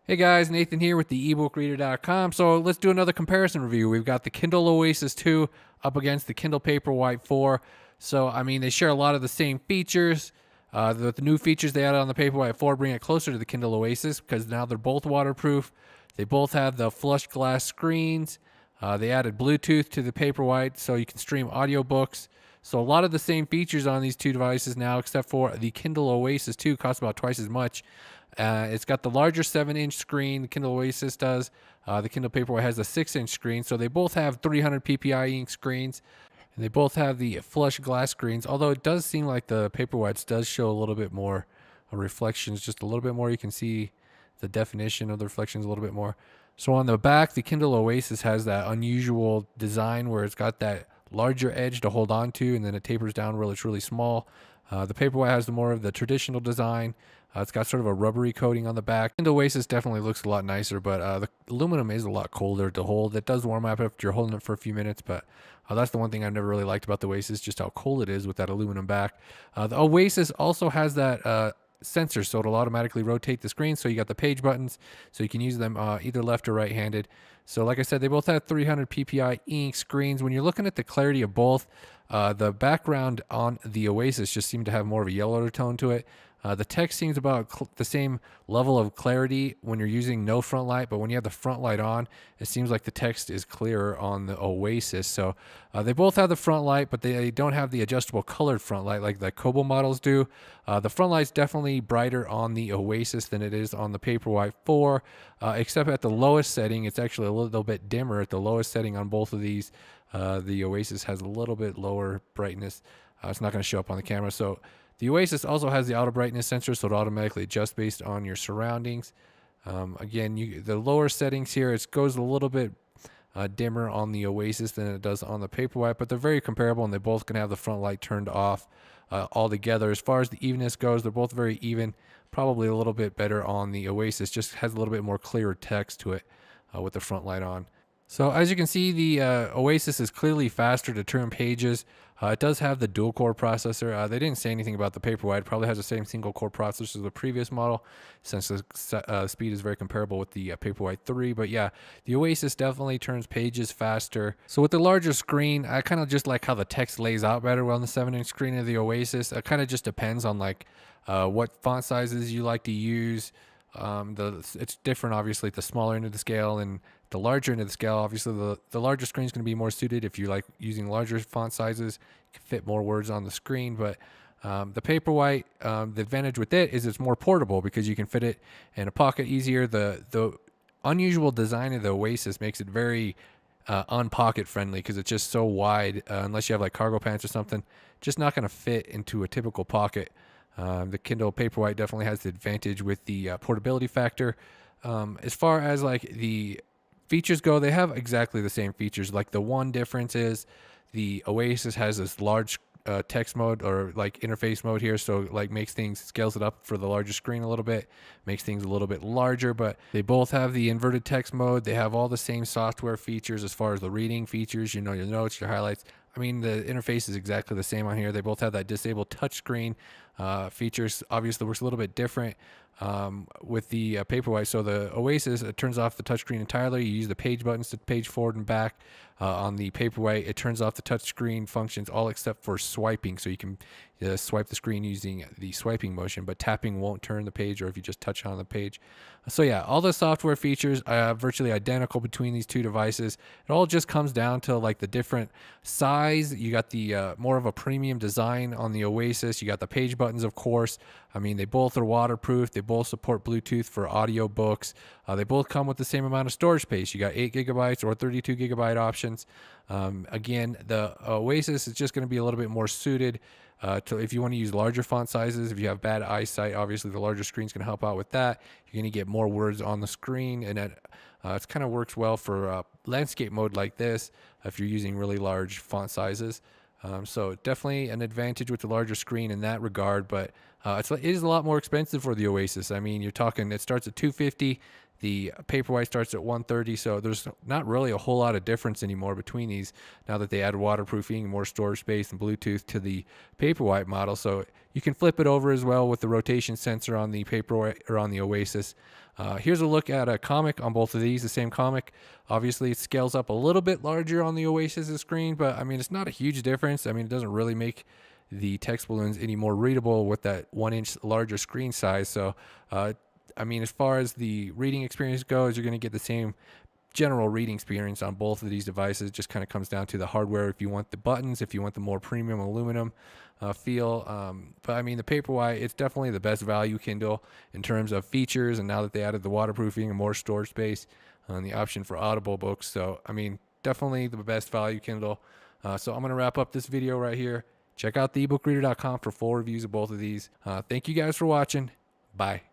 Hey guys, Nathan here with the ebookreader.com. So let's do another comparison review. We've got the Kindle Oasis 2 up against the Kindle Paperwhite 4. So, I mean, they share a lot of the same features. The new features they added on the Paperwhite 4 bring it closer to the Kindle Oasis because now they're both waterproof. They both have the flush glass screens. They added Bluetooth to the Paperwhite so you can stream audiobooks. So a lot of the same features on these two devices now, except for the Kindle Oasis 2 costs about twice as much. It's got the larger 7-inch screen, the Kindle Oasis does. The Kindle Paperwhite has a 6-inch screen, so they both have 300 ppi ink screens, and they both have the flush glass screens, although it does seem like the Paperwhites does show a little bit more reflections, just a little bit more. You can see the definition of the reflections a little bit more. So on the back, the Kindle Oasis has that unusual design where it's got that larger edge to hold on to, and then it tapers down where it's really small. The Paperwhite has more of the traditional design. It's got sort of a rubbery coating on the back. And the Oasis definitely looks a lot nicer, but the aluminum is a lot colder to hold. It does warm up after you're holding it for a few minutes, but that's the one thing I've never really liked about the Oasis, just how cold it is with that aluminum back. The Oasis also has that sensor, so it'll automatically rotate the screen. So you got the page buttons, so you can use them either left or right-handed. So like I said, they both have 300 ppi ink screens. When you're looking at the clarity of both, the background on the Oasis just seemed to have more of a yellow tone to it. The text seems about the same level of clarity when you're using no front light, but when you have the front light on, it seems like the text is clearer on the Oasis. So they both have the front light, but they don't have the adjustable colored front light like the Kobo models do. The front light's definitely brighter on the Oasis than it is on the Paperwhite 4, except at the lowest setting, it's actually a little bit dimmer at the lowest setting on both of these. The Oasis has a little bit lower brightness. It's not going to show up on the camera. So the Oasis also has the auto brightness sensor, so it automatically adjusts based on your surroundings. Again, the lower settings here, it goes a little bit dimmer on the Oasis than it does on the Paperwhite, but they're very comparable, and they both can have the front light turned off altogether. As far as the evenness goes, they're both very even. Probably a little bit better on the Oasis, just has a little bit more clearer text to it with the front light on. So as you can see, the Oasis is clearly faster to turn pages. It does have the dual-core processor. They didn't say anything about the Paperwhite. It probably has the same single-core processor as the previous model, since the speed is very comparable with the Paperwhite 3. But yeah, the Oasis definitely turns pages faster. So with the larger screen, I kind of just like how the text lays out better on the 7-inch screen of the Oasis. It kind of just depends on like what font sizes you like to use. It's different, obviously, at the smaller end of the scale and the larger end of the scale. Obviously, the larger screen is going to be more suited if you like using larger font sizes. You can fit more words on the screen, but the Paperwhite, the advantage with it is it's more portable because you can fit it in a pocket easier. The unusual design of the Oasis makes it very unpocket friendly because it's just so wide. Unless you have like cargo pants or something, just not going to fit into a typical pocket. The Kindle Paperwhite definitely has the advantage with the portability factor. As far as like the features go, they have exactly the same features. Like the one difference is the Oasis has this large text mode or like interface mode here, so like makes things, scales it up for the larger screen a little bit, makes things a little bit larger. But they both have the inverted text mode. They have all the same software features as far as the reading features, your notes, your highlights. I mean, the interface is exactly the same on here. They both have that disabled touchscreen features. Obviously, works a little bit different with the Paperwhite. So the Oasis, it turns off the touchscreen entirely. You use the page buttons to page forward and back. On the Paperwhite, it turns off the touchscreen functions, all except for swiping. So you can swipe the screen using the swiping motion, but tapping won't turn the page, or if you just touch on the page. So yeah, all the software features are virtually identical between these two devices. It all just comes down to like the different size. You got the more of a premium design on the Oasis. You got the page buttons, of course. I mean, they both are waterproof. They both support Bluetooth for audiobooks. They both come with the same amount of storage space. You got 8 gigabytes or 32 gigabyte options. Again, the Oasis is just going to be a little bit more suited to if you want to use larger font sizes. If you have bad eyesight, obviously the larger screen is going to help out with that. You're going to get more words on the screen, and it kind of works well for landscape mode like this if you're using really large font sizes. So definitely an advantage with the larger screen in that regard, but it is a lot more expensive for the Oasis. I mean, you're talking, it starts at $250. The Paperwhite starts at $130, so there's not really a whole lot of difference anymore between these now that they add waterproofing, more storage space, and Bluetooth to the Paperwhite model. So you can flip it over as well with the rotation sensor on the Paperwhite or on the Oasis. Here's a look at a comic on both of these, the same comic. Obviously, it scales up a little bit larger on the Oasis screen, but I mean, it's not a huge difference. I mean, it doesn't really make the text balloons any more readable with that 1-inch larger screen size. So, I mean, as far as the reading experience goes, you're going to get the same general reading experience on both of these devices. It just kind of comes down to the hardware. If you want the buttons, if you want the more premium aluminum feel. But I mean, the Paperwhite, it's definitely the best value Kindle in terms of features. And now that they added the waterproofing and more storage space and the option for Audible books. So, I mean, definitely the best value Kindle. So I'm going to wrap up this video right here. Check out theebookreader.com for full reviews of both of these. Thank you guys for watching. Bye.